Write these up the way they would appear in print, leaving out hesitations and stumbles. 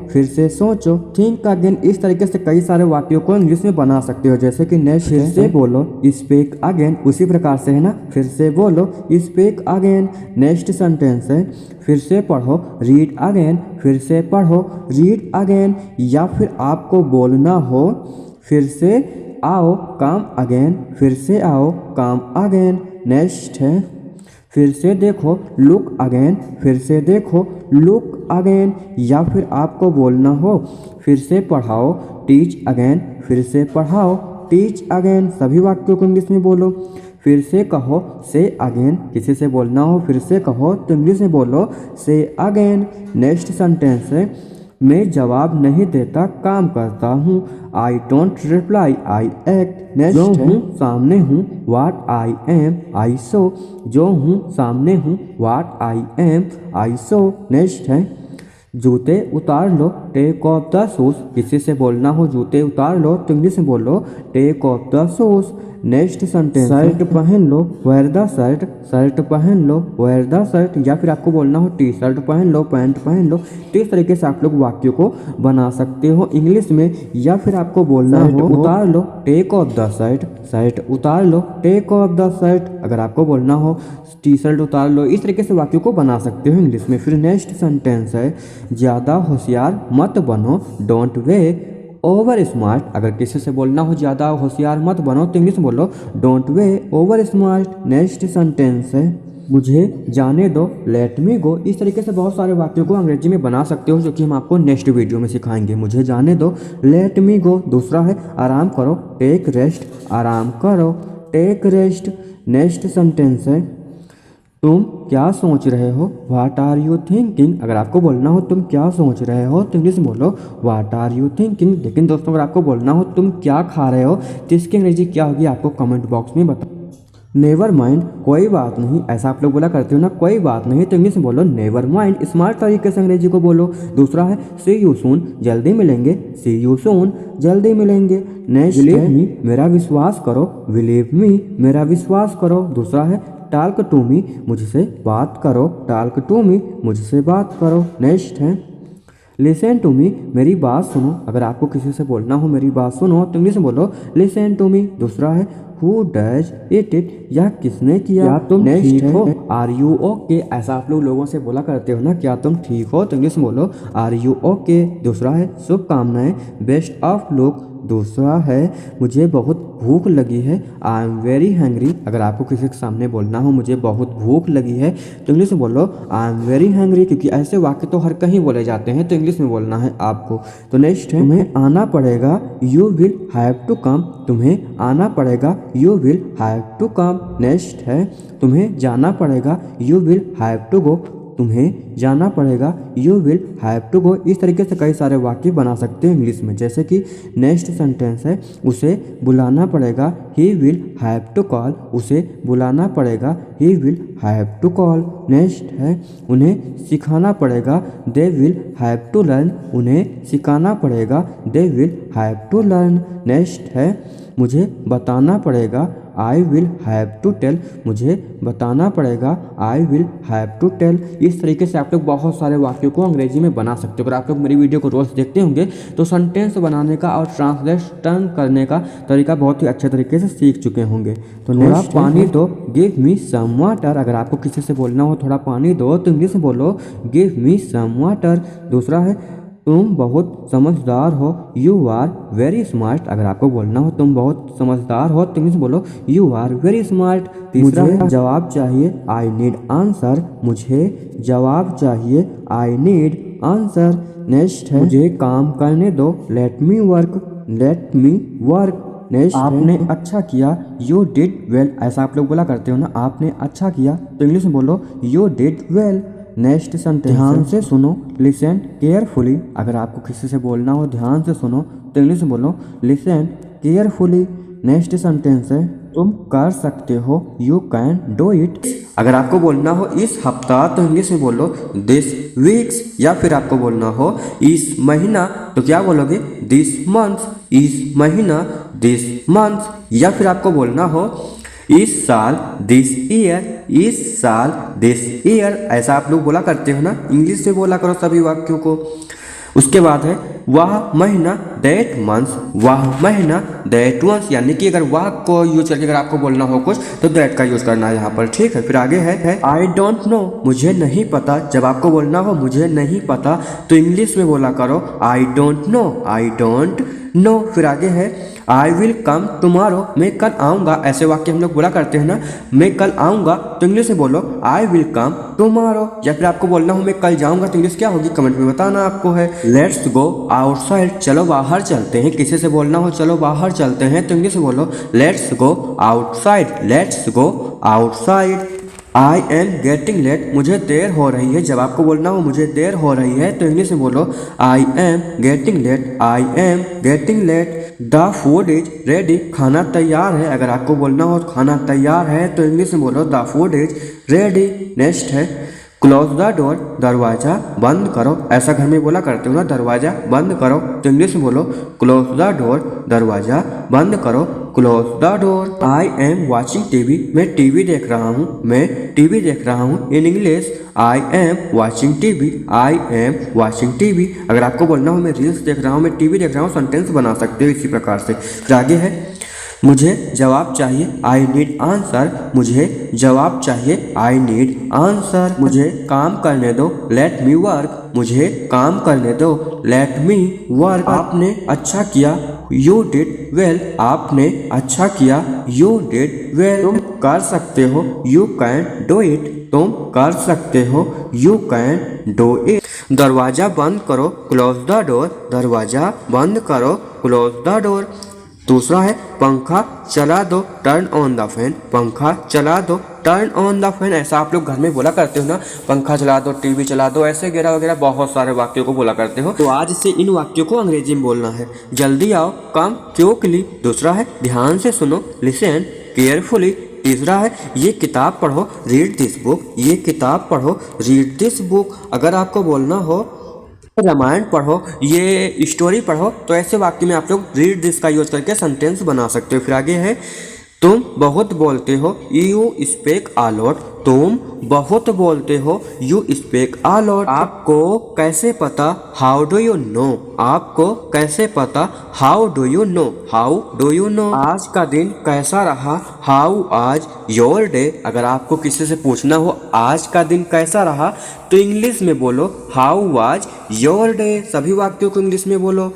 फिर से सोचो, थिंक अगेन। इस तरीके से कई सारे वाक्यों को इंग्लिश में बना सकते हो। जैसे कि नेक्स्ट, फिर से बोलो, स्पीक अगेन, उसी प्रकार से है ना, फिर से बोलो, स्पीक अगेन। नेक्स्ट सेंटेंस है, फिर से पढ़ो, रीड अगेन, फिर से पढ़ो, रीड अगेन। या फिर आपको बोलना हो, फिर से आओ, काम अगेन, फिर से आओ, काम अगेन। नेक्स्ट है, फिर से देखो, लुक अगेन, फिर से देखो, लुक अगेन। या फिर आपको बोलना हो, फिर से पढ़ाओ, टीच अगेन, फिर से पढ़ाओ, टीच अगेन। सभी वाक्यों को इंग्लिश में बोलो। फिर से कहो, से अगेन, किसी से बोलना हो फिर से कहो तो इंग्लिश में बोलो, से अगेन। नेक्स्ट सेंटेंस है, मैं जवाब नहीं देता, काम करता हूँ। I don't reply, I act. Next है, सामने हूँ, वाट आई एम, आई सो। जो हूँ सामने हूँ, वाट I am, I so. Next है, जूते उतार लो, टेक ऑफ द शूज। किसी से बोलना हो जूते उतार लो तो इंग्लिश में बोलो, take off the shoes. Next sentence, shirt पहन लो, वेयर द शर्ट, शर्ट पहन लो, वेयर द शर्ट। या फिर आपको बोलना हो टी शर्ट पहन लो, पैंट पहन लो। तो इस तरीके से आप लोग वाक्यों को बना सकते हो इंग्लिश में। या फिर आपको बोलना हो, उतार लो, take off the shirt, shirt उतार लो, टेक ऑफ द शर्ट। अगर आपको बोलना हो टी शर्ट उतार लो। इस तरीके से वाक्यों को बना सकते हो इंग्लिश में। फिर नेक्स्ट सेंटेंस है, ज़्यादा होशियार मत बनो, डोंट वे ओवर स्मार्ट। अगर किसी से बोलना हो ज़्यादा होशियार मत बनो तो इंग्लिश में बोलो, don't way over smart. Next sentence है, मुझे जाने दो, लेट मी गो। इस तरीके से बहुत सारे वाक्यों को अंग्रेजी में बना सकते हो, जो कि हम आपको नेक्स्ट वीडियो में सिखाएंगे। मुझे जाने दो, लेट मी गो। दूसरा है, आराम करो, टेक रेस्ट, आराम करो, टेक रेस्ट। नेक्स्ट सेंटेंस है, तुम क्या सोच रहे हो, वाट आर यू थिंकिंग। अगर आपको बोलना हो तुम क्या सोच रहे हो तो इंग्लिश में बोलो, वाट आर यू थिंकिंग। लेकिन दोस्तों अगर आपको बोलना हो तुम क्या खा रहे हो तो इसकी अंग्रेजी क्या होगी आपको कमेंट बॉक्स में बताओ। नेवर माइंड, कोई बात नहीं। ऐसा आप लोग बोला करते हो ना, कोई बात नहीं, तो इंग्लिश में बोलो, नेवर माइंड। स्मार्ट तरीके से अंग्रेजी को बोलो। दूसरा है, सी यू सून, जल्दी मिलेंगे, सी यू सून, जल्दी मिलेंगे। नेक्स्ट, बिलीव मी, मेरा विश्वास करो, बिलीव मी, मेरा विश्वास करो। दूसरा है, टाल्क टू मी, मुझसे बात करो, टाल्क टू मी, मुझसे बात करो। नेक्स्ट है, लिसन टू मी, मेरी बात सुनो। अगर आपको किसी से बोलना हो मेरी बात सुनो तो इंग्लिश में बोलो, लिसन टू मी। दूसरा है, हु डज इट, यह किसने किया, क्या तुम ठीक हो, आर यू ओके। ऐसा आप लोग लोगों से बोला करते हो ना, क्या तुम ठीक हो, तो इंग्लिश में बोलो, आर यू ओके। दूसरा है, शुभकामनाएं, बेस्ट ऑफ लक। दूसरा है, मुझे बहुत भूख लगी है, आई एम वेरी हैंग्री। अगर आपको किसी के सामने बोलना हो मुझे बहुत भूख लगी है तो इंग्लिश में बोलो, आई एम वेरी हैंग्री। क्योंकि ऐसे वाक्य तो हर कहीं बोले जाते हैं तो इंग्लिश में बोलना है आपको। तो नेक्स्ट है, तुम्हें आना पड़ेगा, you will have to come. तुम्हें आना पड़ेगा, you will have to come. Next है, तुम्हें जाना पड़ेगा, you will have to go. तुम्हें जाना पड़ेगा, you will have to go. इस तरीके से कई सारे वाक्य बना सकते हैं इंग्लिश में। जैसे कि नेक्स्ट सेंटेंस है, उसे बुलाना पड़ेगा, he will have to call. उसे बुलाना पड़ेगा, he will have to call. Next है, उन्हें सिखाना पड़ेगा, they will have to learn. उन्हें सिखाना पड़ेगा, they will have to learn. Next है, मुझे बताना पड़ेगा, I will have to tell. मुझे बताना पड़ेगा, I will have to tell. इस तरीके से आप लोग बहुत सारे वाक्यों को अंग्रेजी में बना सकते हो। अगर आप लोग मेरी वीडियो को रोज देखते होंगे तो सेंटेंस बनाने का और ट्रांसलेशन करने का तरीका बहुत ही अच्छे तरीके से सीख चुके होंगे। तो थोड़ा पानी दो, गिव मी सम वाटर। अगर आपको किसी से बोलना हो थोड़ा पानी दो तो इंग्लिश में बोलो, गिव मी सम वाटर। दूसरा है, तुम बहुत समझदार हो, यू आर वेरी स्मार्ट। अगर आपको बोलना हो तुम बहुत समझदार हो तो इंग्लिश बोलो, यू आर वेरी स्मार्ट। तीसरा है, जवाब चाहिए, आई नीड आंसर। मुझे जवाब चाहिए, आई नीड आंसर। नेक्स्ट है, मुझे काम करने दो, let me work, let me work. Next, आपने अच्छा किया, यू डिड वेल। ऐसा आप लोग बोला करते हो ना, आपने अच्छा किया तो इंग्लिश में बोलो, you did well. Next sentence, ध्यान से सुनो, लिसन केयरफुली। अगर आपको किसी से बोलना हो ध्यान से सुनो तो इंग्लिश में बोलो, लिसन केयरफुली। नेक्स्ट सेंटेंस है, तुम कर सकते हो, यू कैन डू इट। अगर आपको बोलना हो इस हफ्ता तो इंग्लिश में बोलो, दिस वीक्स। या फिर आपको बोलना हो इस महीना तो क्या बोलोगे, दिस मंथ। इस महीना, दिस मंथ। या फिर आपको बोलना हो इस साल, दिस ईयर। इस साल, दिस ईयर। ऐसा आप लोग बोला करते हो ना, इंग्लिश से बोला करो सभी वाक्यों को। उसके बाद है वह महीना, दैट मंथ, वह महीना, दैट मंथ, यानी कि अगर वह को यूज करके अगर आपको बोलना हो कुछ तो दैट का यूज करना है यहाँ पर, ठीक है। फिर आगे है आई डोंट नो, मुझे नहीं पता। जब आपको बोलना हो मुझे नहीं पता तो इंग्लिश में बोला करो I don't know, I don't know. फिर आगे है आई विल कम टुमारो, मैं कल आऊँगा। ऐसे वाक्य हम लोग बोला करते हैं ना, मैं कल आऊँगा तो इंग्लिश में बोलो आई विल कम टुमारो। या फिर आपको बोलना हो मैं कल जाऊँगा तो इंग्लिश क्या होगी, कमेंट में बताना आपको है। लेट्स गो आउटसाइड, चलो बाहर चलते हैं। किसी से बोलना हो चलो बाहर चलते हैं तो इंग्लिश में बोलो let's go outside, let's go outside. I am getting late, मुझे देर हो रही है। जब आपको बोलना हो मुझे देर हो रही है तो इंग्लिश में बोलो I am getting late, I am getting late. The food is ready, खाना तैयार है। अगर आपको बोलना हो खाना तैयार है तो इंग्लिश में बोलो the food is ready. Next है क्लोज द डोर, दरवाजा बंद करो। ऐसा घर में बोला करते हो ना, दरवाजा बंद करो तो इंग्लिश में बोलो क्लोज द डोर, दरवाजा बंद करो, close the door. I am watching TV, मैं टीवी देख रहा हूँ, मैं टीवी देख रहा हूँ। In English I am watching TV, I am watching TV. अगर आपको बोलना हो मैं रील्स देख रहा हूँ, मैं टीवी देख रहा हूँ, सेंटेंस बना सकते हो इसी प्रकार से। फिर आगे है मुझे जवाब चाहिए, आई नीड आंसर, मुझे जवाब चाहिए, आई नीड आंसर। मुझे काम करने दो, लेट मी वर्क, मुझे काम करने दो, लेट मी वर्क। आपने अच्छा किया, यू डिड वेल, आपने अच्छा किया, यू डिड वेल। तुम कर सकते हो, यू कैन डू इट, तुम कर सकते हो, यू कैन डू इट। दरवाजा बंद करो, क्लोज द डोर, दरवाजा बंद करो, क्लोज द डोर। दूसरा है पंखा चला दो, टर्न ऑन द फैन, पंखा चला दो, टर्न ऑन द फैन। ऐसा आप लोग घर में बोला करते हो ना, पंखा चला दो, टीवी चला दो, ऐसे वगैरह वगैरह बहुत सारे वाक्यों को बोला करते हो। तो आज से इन वाक्यों को अंग्रेजी में बोलना है। जल्दी आओ, कम क्विकली। दूसरा है ध्यान से सुनो, लिसन केयरफुली। तीसरा है ये किताब पढ़ो, रीड दिस बुक, ये किताब पढ़ो, रीड दिस बुक। अगर आपको बोलना हो रामायण पढ़ो, ये स्टोरी पढ़ो, तो ऐसे वाक्य में आप लोग रीड दिस का यूज करके सेंटेंस बना सकते हो। फिर आगे है तुम बहुत बोलते हो, यू स्पीक अ लॉट, तुम बहुत बोलते हो, यू स्पीक अ लॉट। आपको कैसे पता, हाउ डू यू नो, आपको कैसे पता, how do you know, how do you know. आज का दिन कैसा रहा, हाउ आज योर डे। अगर आपको किसी से पूछना हो आज का दिन कैसा रहा तो इंग्लिश में बोलो हाउ वाज योर डे। सभी वाक्यों को इंग्लिश में बोलो।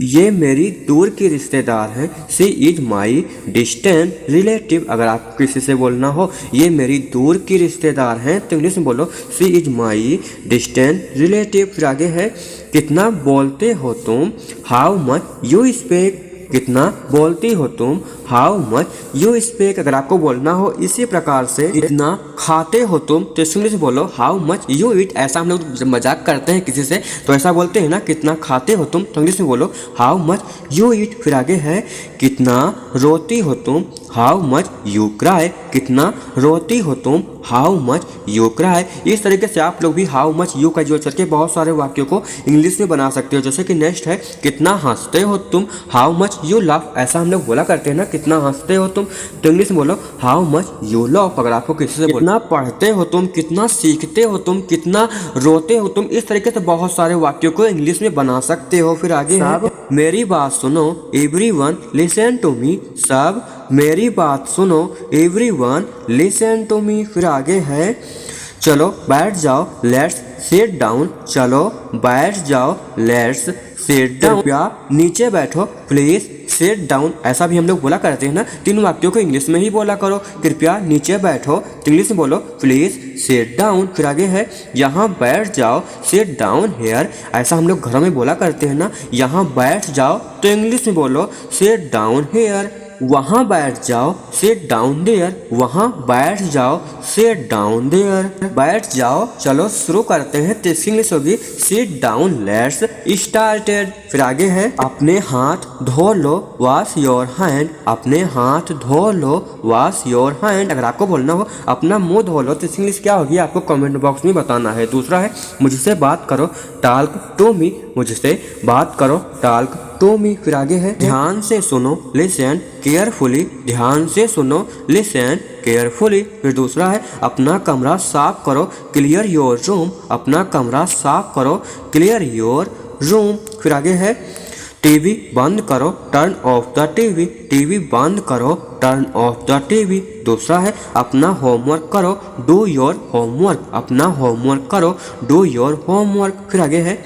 ये मेरी दूर की रिश्तेदार है, सी इज माई डिस्टेंट रिलेटिव। अगर आपको किसी से बोलना हो ये मेरी दूर की रिश्तेदार हैं तो इंग्लिश में बोलो सी इज माई डिस्टेंट रिलेटिव। फिर आगे है कितना बोलते हो तुम, हाउ मच यू स्पीक, कितना बोलती हो तुम, हाउ मच यू स्पीक। अगर आपको बोलना हो इसी प्रकार से कितना खाते हो तुम तो इंग्लिश में बोलो हाउ मच यू ईट। ऐसा हम लोग मजाक करते हैं किसी से तो ऐसा बोलते हैं ना, कितना खाते हो तुम तो इंग्लिश में बोलो हाउ मच यू ईट। फिर आगे है कितना रोती हो तुम, हाउ मच यू क्राई, कितना रोती हो तुम, हाउ मच यू क्राई। इस तरीके से आप लोग भी हाउ मच यू का यूज करके बहुत सारे वाक्यों को इंग्लिश में बना सकते हो। जैसे कि नेक्स्ट है कितना हंसते हो तुम, हाउ मच यू लाफ। ऐसा हम लोग बोला करते हैं ना, कितना हंसते हो तुम तो इंग्लिश में बोलो हाउ मच यू लाफ। अगर आपको किसी से कितना पढ़ते हो तुम, कितना सीखते हो तुम, कितना रोते हो तुम, इस तरीके से बहुत सारे वाक्यों को इंग्लिश में बना सकते हो। फिर आगे है मेरी बात सुनो, एवरीवन लिसन टू मी, सब मेरी बात सुनो, एवरीवन लिसन टू मी। फिर आगे है चलो बैठ जाओ, लेट्स सिट डाउन, चलो बैठ जाओ, लेट्स सिट डाउन। कृपया नीचे बैठो, प्लीज सिट डाउन। ऐसा भी हम लोग बोला करते हैं ना, तीन वाक्यों को इंग्लिश में ही बोला करो। कृपया नीचे बैठो तो इंग्लिश में बोलो प्लीज सिट डाउन। फिर आगे है यहाँ बैठ जाओ, सिट डाउन हेयर। ऐसा हम लोग घरों में बोला करते हैं ना, यहाँ बैठ जाओ तो इंग्लिश में बोलो सिट डाउन हेयर। वहाँ बैठ जाओ, सिट डाउन देयर, वहाँ बैठ जाओ, सिट डाउन देयर। बैठ जाओ, चलो शुरू करते हैं। तो इसकी इंग्लिश होगी सिट डाउन लेट्स स्टार्टेड। फिर आगे है अपने हाथ धो लो, वॉश योर हैंड, अपने हाथ धो लो, वॉश योर हैंड। अगर आपको बोलना हो अपना मुंह धो लो तो इसकी इंग्लिश क्या होगी आपको कमेंट बॉक्स में बताना है। दूसरा है मुझसे बात करो, टॉक टू मी, मुझसे बात करो, टॉक टू मी। फिर आगे है ध्यान से सुनो, लिसन केयरफुली, ध्यान से सुनो, लिसन केयरफुली। फिर दूसरा है अपना कमरा साफ करो, क्लियर योर रूम, अपना कमरा साफ करो, क्लियर योर रूम। फिर आगे है टीवी बंद करो, turn off the TV. TV बंद करो, टर्न ऑफ द टीवी। दूसरा है अपना होमवर्क करो, डू योर होमवर्क। अपना होमवर्क करो, डू योर होमवर्क। फिर आगे है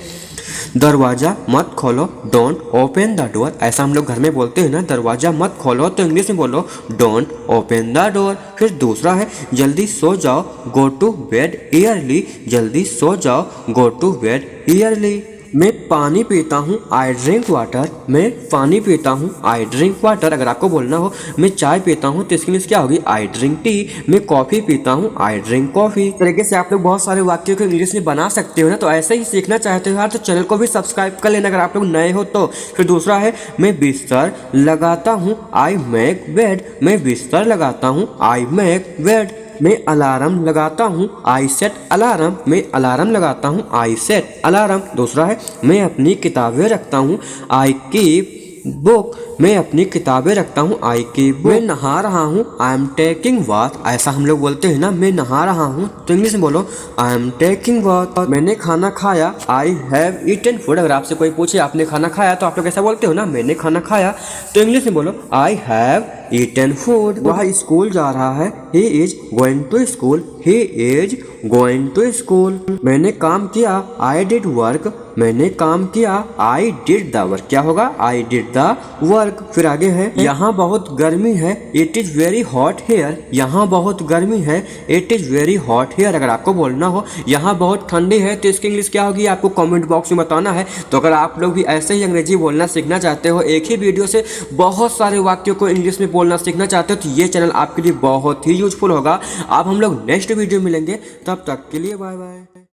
दरवाजा मत खोलो, डोंट ओपन द डोर। ऐसा हम लोग घर में बोलते हैं ना, दरवाजा मत खोलो, तो इंग्लिश में बोलो डोंट ओपन द डोर। फिर दूसरा है जल्दी सो जाओ, गो टू बेड अर्ली। जल्दी सो जाओ, गो टू बेड अर्ली। मैं पानी पीता हूँ, आई ड्रिंक वाटर। मैं पानी पीता हूँ, आई ड्रिंक वाटर। अगर आपको बोलना हो मैं चाय पीता हूँ तो इसकी इंग्लिश क्या होगी, आई ड्रिंक टी। मैं कॉफ़ी पीता हूँ, आई ड्रिंक कॉफ़ी। इस तरीके से आप लोग बहुत सारे वाक्यों को इंग्लिश में बना सकते हो ना। तो ऐसे ही सीखना चाहते हो यार तो चैनल को भी सब्सक्राइब कर लेना अगर आप लोग नए हो तो। फिर दूसरा है मैं बिस्तर लगाता हूँ, आई मेक बेड। मैं बिस्तर लगाता हूँ, आई मेक बेड। मैं अलार्म लगाता हूँ, आई सेट अलार्म। मैं अलार्म लगाता हूँ, आई सेट अलार्म। दूसरा है मैं अपनी किताबें रखता हूँ, आई कीप बुक। मैं अपनी किताबें रखता हूँ, आई कीप बुक। मैं नहा रहा हूँ, आई एम टेकिंग बाथ। ऐसा हम लोग बोलते हैं ना, मैं नहा रहा हूँ तो इंग्लिश में बोलो आई एम टेकिंग बाथ। मैंने खाना खाया, आई हैव ईटन फूड। अगर आपसे कोई पूछे आपने खाना खाया तो आप लोग ऐसा बोलते हो ना, मैंने खाना खाया, तो इंग्लिश में बोलो आई हैव ईटन फूड। वह स्कूल जा रहा है, he is going to school. He is going to school. मैंने काम किया, आई डिड वर्क। मैंने काम किया, आई डिड द वर्क। क्या होगा, आई डिड द वर्क। फिर आगे है यहाँ बहुत गर्मी है, it is very hot here. यहाँ बहुत गर्मी है, it is very hot here. अगर आपको बोलना हो यहाँ बहुत ठंडी है तो इसकी इंग्लिश क्या होगी, आपको कमेंट बॉक्स में बताना है। तो अगर आप लोग भी ऐसे ही अंग्रेजी बोलना सीखना चाहते हो, एक ही वीडियो से बहुत सारे वाक्यों को इंग्लिश में बोलना सीखना चाहते हो, तो ये चैनल आपके लिए बहुत ही यूजफुल होगा। अब हम लोग नेक्स्ट वीडियो मिलेंगे, तब तक के लिए बाय बाय।